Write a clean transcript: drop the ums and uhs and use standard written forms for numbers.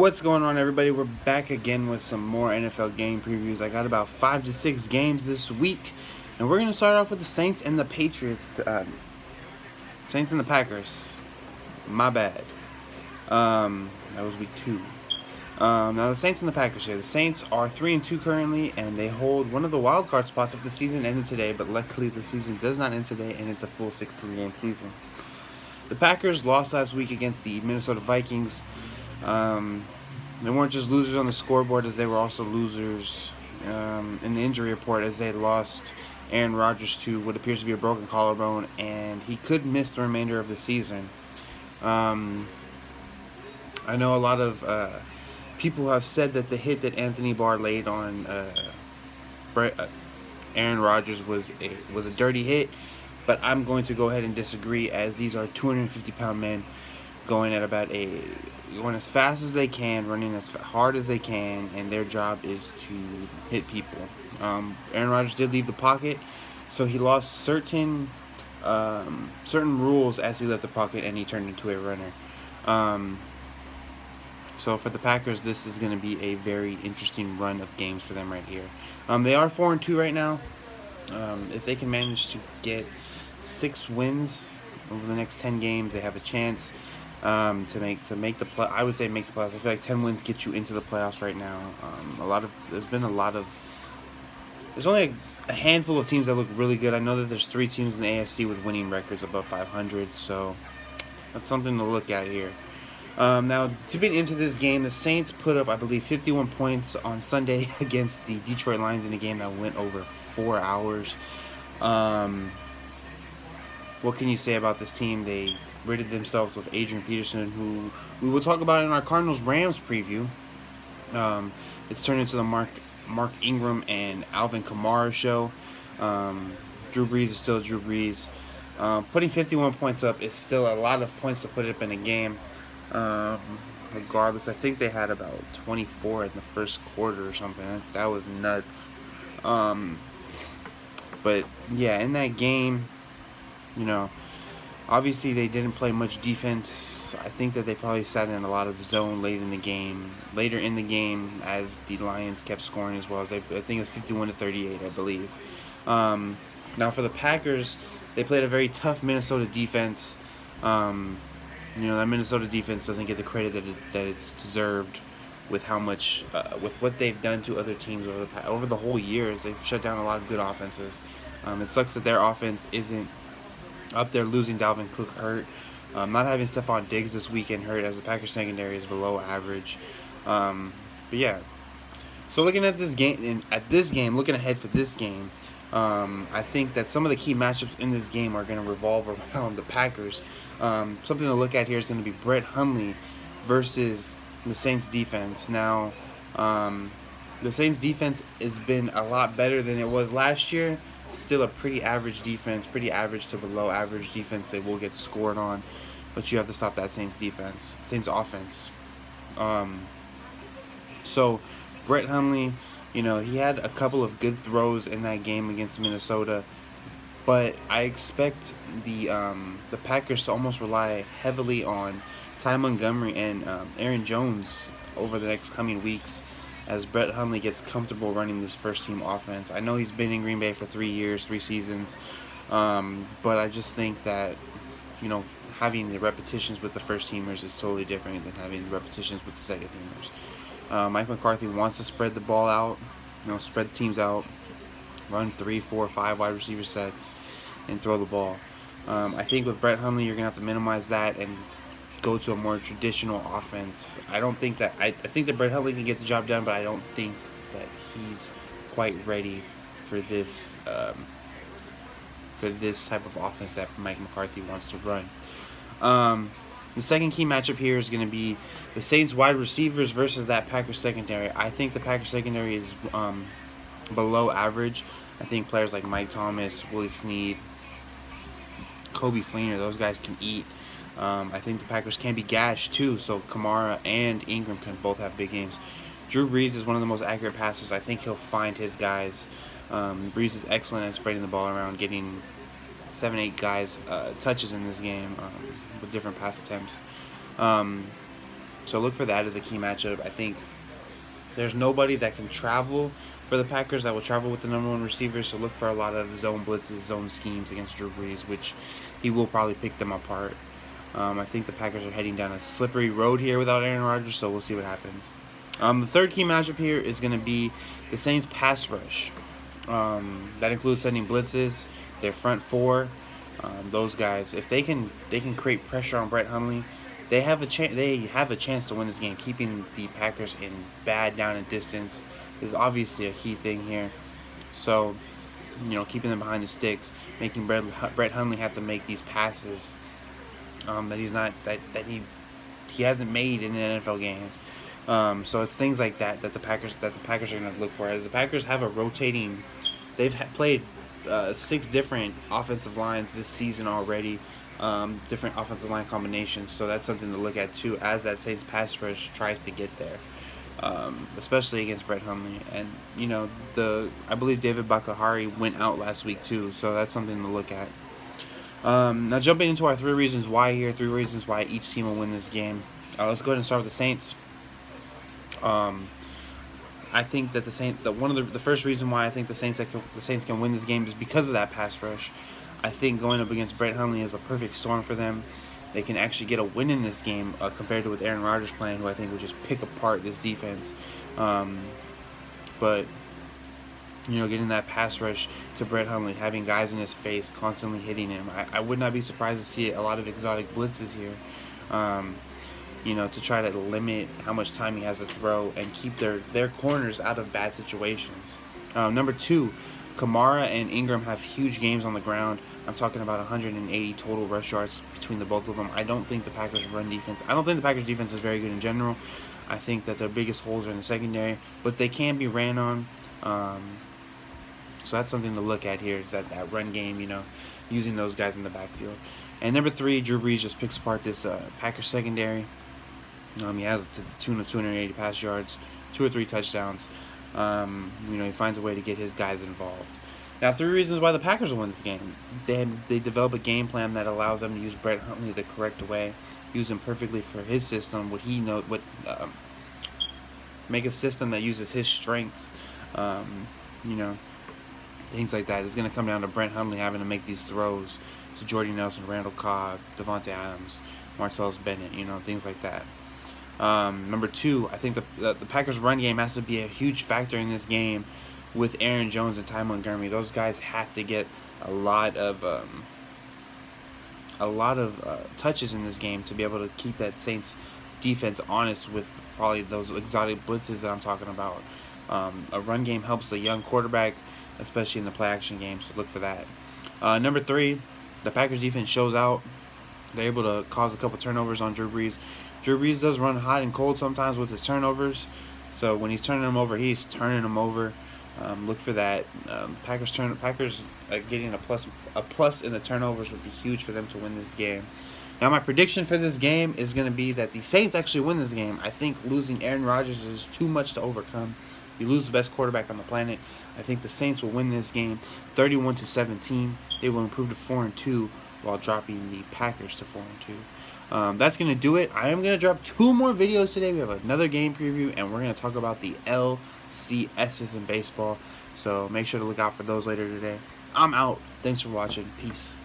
What's going on, everybody? We're back again with some more NFL game previews. I got about 5 to 6 games this week, and we're going to start off with the Saints and the Patriots. Saints and the Packers. My bad. That was week 2. Now the Saints and the Packers here. The Saints are 3-2 currently, and they hold one of the wild card spots if the season ended today. But luckily, the season does not end today, and it's a full 16-game season. The Packers lost last week against the Minnesota Vikings. They weren't just losers on the scoreboard, as they were also losers in the injury report, as they lost Aaron Rodgers to what appears to be a broken collarbone, and he could miss the remainder of the season. I know a lot of people have said that the hit that Anthony Barr laid on Aaron Rodgers was a dirty hit, but I'm going to go ahead and disagree, as these are 250-pound men going as fast as they can, running as hard as they can, and their job is to hit people. Aaron Rodgers did leave the pocket, so he lost certain rules as he left the pocket, and he turned into a runner. So for the Packers, this is going to be a very interesting run of games for them right here. They are 4-2 right now. If they can manage to get 6 wins over the next 10 games, they have a chance to make the play. I would say make the playoffs. I feel like 10 wins get you into the playoffs right now. There's only a handful of teams that look really good. I know that there's 3 teams in the AFC with winning records above 500, so that's something to look at here. Now, dipping into this game, the Saints put up, I believe, 51 points on Sunday against the Detroit Lions in a game that went over 4 hours. What can you say about this team? They ridded themselves of Adrian Peterson, who we will talk about in our Cardinals-Rams preview. It's turned into the Mark Ingram and Alvin Kamara show. Drew Brees is still Drew Brees. Putting 51 points up is still a lot of points to put up in a game. Regardless, I think they had about 24 in the first quarter or something. That was nuts. But yeah, in that game, obviously they didn't play much defense. I think that they probably sat in a lot of zone later in the game, as the Lions kept scoring as well. I think it was 51-38, I believe. Now for the Packers, they played a very tough Minnesota defense. That Minnesota defense doesn't get the credit that it's deserved with how much with what they've done to other teams over the whole year. They've shut down a lot of good offenses. It sucks that their offense isn't up there, losing Dalvin Cook hurt, not having Stephon Diggs this weekend hurt, as the Packers secondary is below average. But yeah, so looking at this game, looking ahead for this game, I think that some of the key matchups in this game are going to revolve around the Packers. Something to look at here is going to be Brett Hundley versus the Saints defense. Now, the Saints defense has been a lot better than it was last year. Still a pretty average defense, pretty average to below average defense. They will get scored on, but you have to stop that Saints offense. So Brett Hundley, he had a couple of good throws in that game against Minnesota, but I expect the Packers to almost rely heavily on Ty Montgomery and Aaron Jones over the next coming weeks, as Brett Hundley gets comfortable running this first-team offense. I know he's been in Green Bay for 3 seasons, but I just think that, having the repetitions with the first-teamers is totally different than having the repetitions with the second-teamers. Mike McCarthy wants to spread the ball out, spread teams out, run 3, 4, 5 wide receiver sets, and throw the ball. I think with Brett Hundley, you're going to have to minimize that and go to a more traditional offense. I think that Brett Hundley can get the job done, but I don't think that he's quite ready for this type of offense that Mike McCarthy wants to run. The second key matchup here is going to be the Saints wide receivers versus that Packers secondary. I think the Packers secondary is below average. I think players like Mike Thomas, Willie Snead, Kobe Fleener, those guys can eat. I think the Packers can be gashed too, so Kamara and Ingram can both have big games. Drew Brees is one of the most accurate passers. I think he'll find his guys. Brees is excellent at spreading the ball around, getting 7-8 guys touches in this game with different pass attempts. So look for that as a key matchup. I think there's nobody that can travel for the Packers that will travel with the number one receiver. So look for a lot of zone blitzes, zone schemes against Drew Brees, which he will probably pick them apart. I think the Packers are heading down a slippery road here without Aaron Rodgers, so we'll see what happens. The third key matchup here is going to be the Saints pass rush. That includes sending blitzes, their front four. Those guys, if they can create pressure on Brett Hundley, they have a chance to win this game. Keeping the Packers in bad down and distance is obviously a key thing here. So, keeping them behind the sticks, making Brett Hundley have to make these passes that he hasn't made in an NFL game. So it's things like that the Packers are going to look for. As the Packers have a rotating, they've played 6 different offensive lines this season already, different offensive line combinations. So that's something to look at too, as that Saints pass rush tries to get there, especially against Brett Hundley. And I believe David Bakhtiari went out last week too, so that's something to look at. Now jumping into our 3 reasons why here, 3 reasons why each team will win this game. Let's go ahead and start with the Saints. I think that the first reason why I think the Saints can win this game is because of that pass rush. I think going up against Brett Hundley is a perfect storm for them. They can actually get a win in this game compared to with Aaron Rodgers playing, who I think will just pick apart this defense. But getting that pass rush to Brett Hundley, having guys in his face, constantly hitting him. I would not be surprised to see a lot of exotic blitzes here. To try to limit how much time he has to throw and keep their corners out of bad situations. Number 2, Kamara and Ingram have huge games on the ground. I'm talking about 180 total rush yards between the both of them. I don't think the Packers' defense is very good in general. I think that their biggest holes are in the secondary, but they can be ran on. So that's something to look at here, is that run game, using those guys in the backfield. And number 3, Drew Brees just picks apart this Packers secondary. He has to the tune of 280 pass yards, 2 or 3 touchdowns. He finds a way to get his guys involved. Now, 3 reasons why the Packers will win this game. They develop a game plan that allows them to use Brett Hundley the correct way, use him perfectly for his system, make a system that uses his strengths. Things like that. It's going to come down to Brett Hundley having to make these throws to Jordy Nelson, Randall Cobb, Devontae Adams, Martellus Bennett, things like that. Number 2, I think the Packers' run game has to be a huge factor in this game with Aaron Jones and Ty Montgomery. Those guys have to get a lot of touches in this game to be able to keep that Saints defense honest with probably those exotic blitzes that I'm talking about. A run game helps the young quarterback, especially in the play-action game, so look for that. Number 3, the Packers defense shows out. They're able to cause a couple turnovers on Drew Brees. Drew Brees does run hot and cold sometimes with his turnovers, so when he's turning them over, he's turning them over. Look for that. Packers getting a plus in the turnovers would be huge for them to win this game. Now, my prediction for this game is going to be that the Saints actually win this game. I think losing Aaron Rodgers is too much to overcome. You lose the best quarterback on the planet. I think the Saints will win this game 31-17. They will improve to 4-2 while dropping the Packers to 4-2. That's going to do it. I am going to drop 2 more videos today. We have another game preview, and we're going to talk about the LCSs in baseball. So make sure to look out for those later today. I'm out. Thanks for watching. Peace.